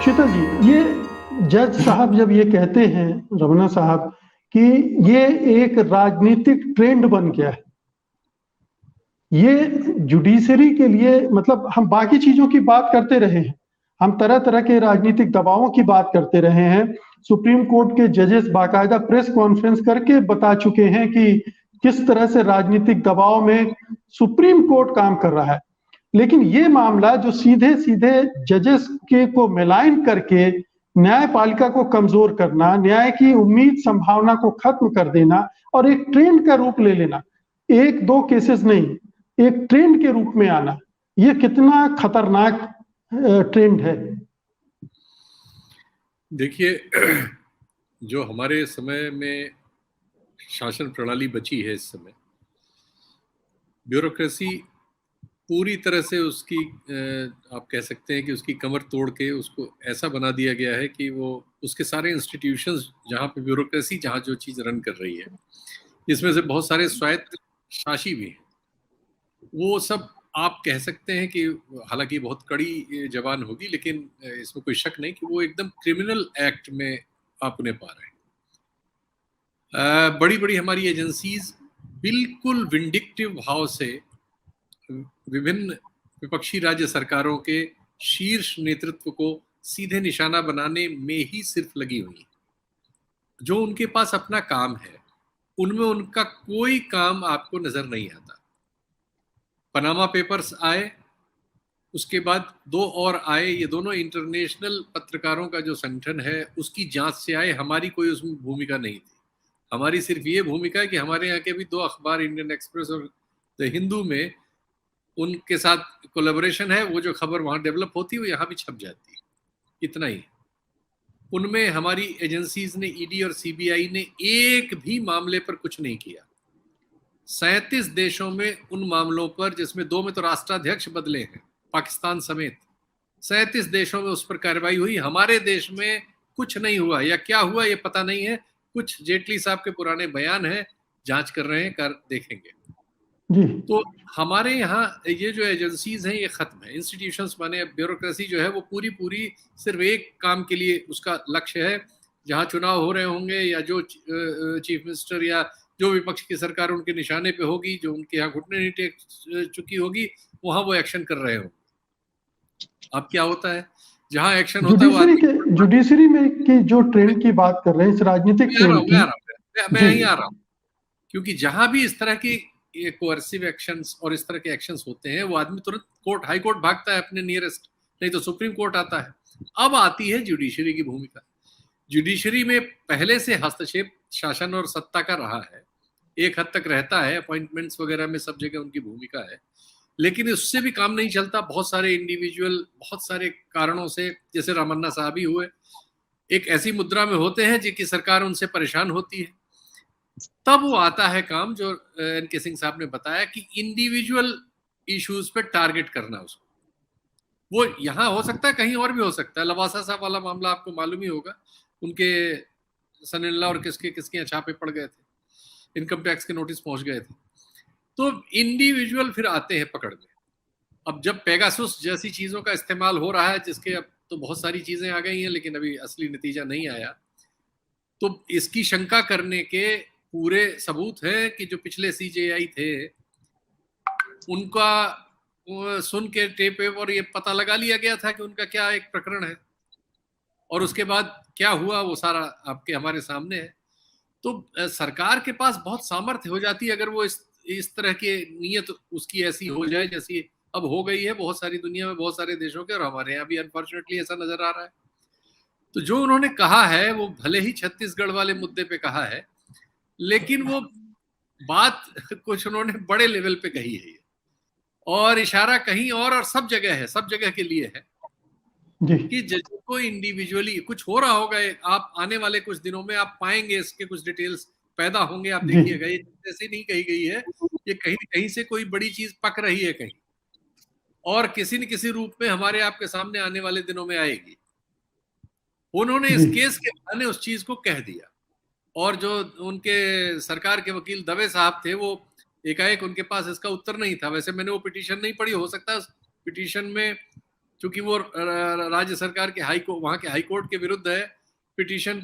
शीतल जी, ये जज साहब जब ये कहते हैं, रमन्ना साहब, कि ये एक राजनीतिक ट्रेंड बन गया है, ये जुडिशरी के लिए, मतलब हम बाकी चीजों की बात करते रहे हैं, हम तरह तरह के राजनीतिक दबावों की बात करते रहे हैं। सुप्रीम कोर्ट के जजेस बाकायदा प्रेस कॉन्फ्रेंस करके बता चुके हैं कि किस तरह से राजनीतिक दबाव में सुप्रीम कोर्ट काम कर रहा है। लेकिन ये मामला जो सीधे सीधे जजेस के को मेलाइन करके न्यायपालिका को कमजोर करना, न्याय की उम्मीद संभावना को खत्म कर देना और एक ट्रेंड का रूप ले लेना, एक दो केसेस नहीं, एक ट्रेंड के रूप में आना, ये कितना खतरनाक ट्रेंड है। देखिए, जो हमारे समय में शासन प्रणाली बची है, इस समय ब्यूरोक्रेसी पूरी तरह से उसकी आप कह सकते हैं कि उसकी कमर तोड़ के उसको ऐसा बना दिया गया है कि वो उसके सारे इंस्टीट्यूशंस जहाँ पे ब्यूरोक्रेसी जहाँ जो चीज़ रन कर रही है, इसमें से बहुत सारे स्वायत्त शासी भी हैं, वो सब आप कह सकते हैं कि हालांकि बहुत कड़ी जबान होगी, लेकिन इसमें कोई शक नहीं कि वो एकदम क्रिमिनल एक्ट में आप उन्हें पा रहे हैं। बड़ी बड़ी हमारी एजेंसीज बिल्कुल विंडिक्टिव भाव से विभिन्न विपक्षी राज्य सरकारों के शीर्ष नेतृत्व को सीधे निशाना बनाने में ही सिर्फ लगी हुई है। जो उनके पास अपना काम है, उनमें उनका कोई काम आपको नजर नहीं आता। पनामा पेपर्स आए, उसके बाद दो और आए, ये दोनों इंटरनेशनल पत्रकारों का जो संगठन है उसकी जांच से आए। हमारी कोई उसमें भूमिका नहीं थी। हमारी सिर्फ ये भूमिका है कि हमारे यहाँ के भी दो अखबार, इंडियन एक्सप्रेस और द हिंदू, में उनके साथ कोलैबोरेशन है। वो जो खबर वहां डेवलप होती है वो यहाँ भी छप जाती है, इतना ही। उनमें हमारी एजेंसीज ने, ईडी और सीबीआई ने, एक भी मामले पर कुछ नहीं किया। 37 देशों में उन मामलों पर, जिसमें 2 में तो राष्ट्राध्यक्ष बदले हैं पाकिस्तान समेत, 37 देशों में उस पर कार्रवाई हुई। हमारे देश में कुछ नहीं हुआ, या क्या हुआ ये पता नहीं है। कुछ जेटली साहब के पुराने बयान हैं, जांच कर रहे हैं, कर देखेंगे जी। तो हमारे यहाँ ये जो एजेंसीज हैं ये खत्म है। इंस्टीट्यूशंस माने ब्यूरोक्रेसी जो है वो पूरी पूरी सिर्फ एक काम के लिए उसका लक्ष्य है। जहाँ चुनाव हो रहे होंगे या जो चीफ मिनिस्टर या जो विपक्ष की सरकार उनके निशाने पे होगी, जो उनके यहाँ घुटने नहीं टेक चुकी होगी, वहां वो एक्शन कर रहे होंगे। अब क्या होता है, जहां एक्शन होता है जुडिशरी में की जो ट्रेंड की बात कर रहे हैं, इस राजनीतिक ट्रेंड की, मैं यहीं आ रहा हूँ। क्योंकि जहां भी इस तरह की ये कोअर्सिव एक्शंस और इस तरह के एक्शंस होते हैं, वो आदमी तुरंत कोर्ट, हाई कोर्ट भागता है अपने नियरेस्ट, नहीं तो सुप्रीम कोर्ट आता है। अब आती है जुडिशरी की भूमिका। जुडिशरी में पहले से हस्तक्षेप शासन और सत्ता का रहा है, एक हद तक रहता है, अपॉइंटमेंट्स वगैरह में सब जगह उनकी भूमिका है, लेकिन उससे भी काम नहीं चलता। बहुत सारे इंडिविजुअल बहुत सारे कारणों से, जैसे रमन्ना साहब ही हुए, एक ऐसी मुद्रा में होते हैं जिनकी सरकार उनसे परेशान होती है, तब वो आता है काम जो एन के सिंह साहब ने बताया कि इंडिविजुअल इश्यूज पे टारगेट करना उसको। वो यहाँ हो सकता है, कहीं और भी हो सकता है। लवासा साहब वाला मामला आपको मालूम ही होगा, उनके सन इन लॉ और किसके किसके यहाँ छापे पड़ गए थे, इनकम टैक्स के नोटिस पहुंच गए थे। तो इंडिविजुअल फिर आते हैं पकड़ में। अब जब पेगासुस जैसी चीजों का इस्तेमाल हो रहा है, जिसके अब तो बहुत सारी चीजें आ गई हैं लेकिन अभी असली नतीजा नहीं आया, तो इसकी शंका करने के पूरे सबूत है कि जो पिछले सीजेआई थे उनका सुन के टेप और ये पता लगा लिया गया था कि उनका क्या एक प्रकरण है, और उसके बाद क्या हुआ वो सारा आपके हमारे सामने है। तो सरकार के पास बहुत सामर्थ्य हो जाती है अगर वो इस तरह की नीयत उसकी ऐसी हो जाए जैसी अब हो गई है बहुत सारी दुनिया में, बहुत सारे देशों के, और हमारे यहाँ भी अनफॉर्चुनेटली ऐसा नजर आ रहा है। तो जो उन्होंने कहा है वो भले ही छत्तीसगढ़ वाले मुद्दे पे कहा है, लेकिन वो बात कुछ उन्होंने बड़े लेवल पे कही है, और इशारा कहीं और सब जगह है, सब जगह के लिए है कि जजों को इंडिविजुअली कुछ हो रहा होगा। आप आने वाले कुछ दिनों में आप पाएंगे इसके कुछ डिटेल्स पैदा होंगे, आप देखिएगा। ये ऐसे नहीं कही गई है, ये कहीं कहीं से कोई बड़ी चीज पक रही है कहीं, और किसी न किसी रूप में हमारे आपके सामने आने वाले दिनों में आएगी। उन्होंने इस केस के बहाने उस चीज को कह दिया, और जो उनके सरकार के वकील दवे साहब थे, वो एकाएक उनके पास इसका उत्तर नहीं था। वैसे मैंने वो पिटीशन नहीं पढ़ी, हो सकता है पिटीशन में क्योंकि वो राज्य सरकार के वहां के हाई कोर्ट के विरुद्ध है पिटीशन।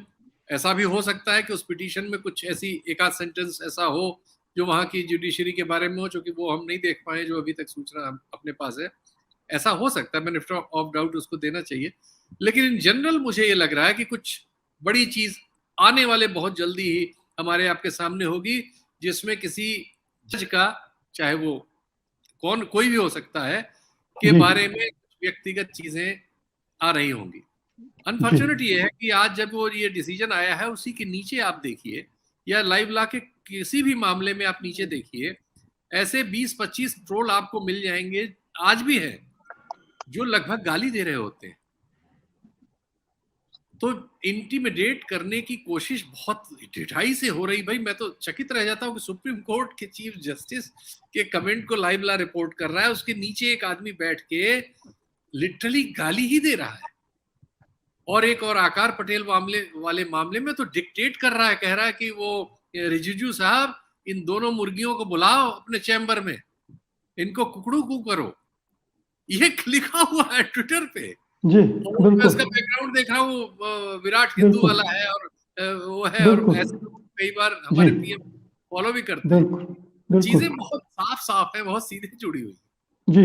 ऐसा भी हो सकता है कि उस पिटीशन में कुछ ऐसी एक आध सेंटेंस ऐसा हो जो वहां की जुडिशरी के बारे में हो, क्योंकि वो हम नहीं देख पाए, जो अभी तक सूचना अपने पास है। ऐसा हो सकता है, बेनिफिट ऑफ डाउट उसको देना चाहिए। लेकिन इन जनरल मुझे ये लग रहा है कि कुछ बड़ी चीज आने वाले बहुत जल्दी ही हमारे आपके सामने होगी, जिसमें किसी जज का, चाहे वो कोई भी हो सकता है, के बारे में व्यक्तिगत चीजें आ रही होंगी। अनफॉर्चुनेट ये है कि आज जब वो ये डिसीजन आया है, उसी के नीचे आप देखिए, या लाइव लॉ के किसी भी मामले में आप नीचे देखिए, ऐसे 20-25 ट्रोल आपको मिल जाएंगे, आज भी है, जो लगभग गाली दे रहे होते हैं। तो इंटिमिडेट करने की कोशिश बहुत ढिठाई से हो रही। भाई मैं तो चकित रह जाता हूँ कि सुप्रीम कोर्ट के चीफ जस्टिस के कमेंट को लाइव लॉ रिपोर्ट कर रहा है, उसके नीचे एक आदमी बैठ के लिटरली गाली ही दे रहा है। और एक और आकार पटेल वाले मामले में तो डिक्टेट कर रहा है, कह रहा है कि वो रिजिजू साहब, इन दोनों मुर्गियों को बुलाओ अपने चैम्बर में, इनको कुकड़ू कू करो। ये लिखा हुआ है ट्विटर पे। जी, मैं इसका बैकग्राउंड देख रहा हूँ, विराट हिंदू वाला है, और वो है, और ऐसे कई बार हमारे पीएम फॉलो भी करते हैं। चीजें बहुत साफ साफ है, बहुत सीधे जुड़ी हुई। जी।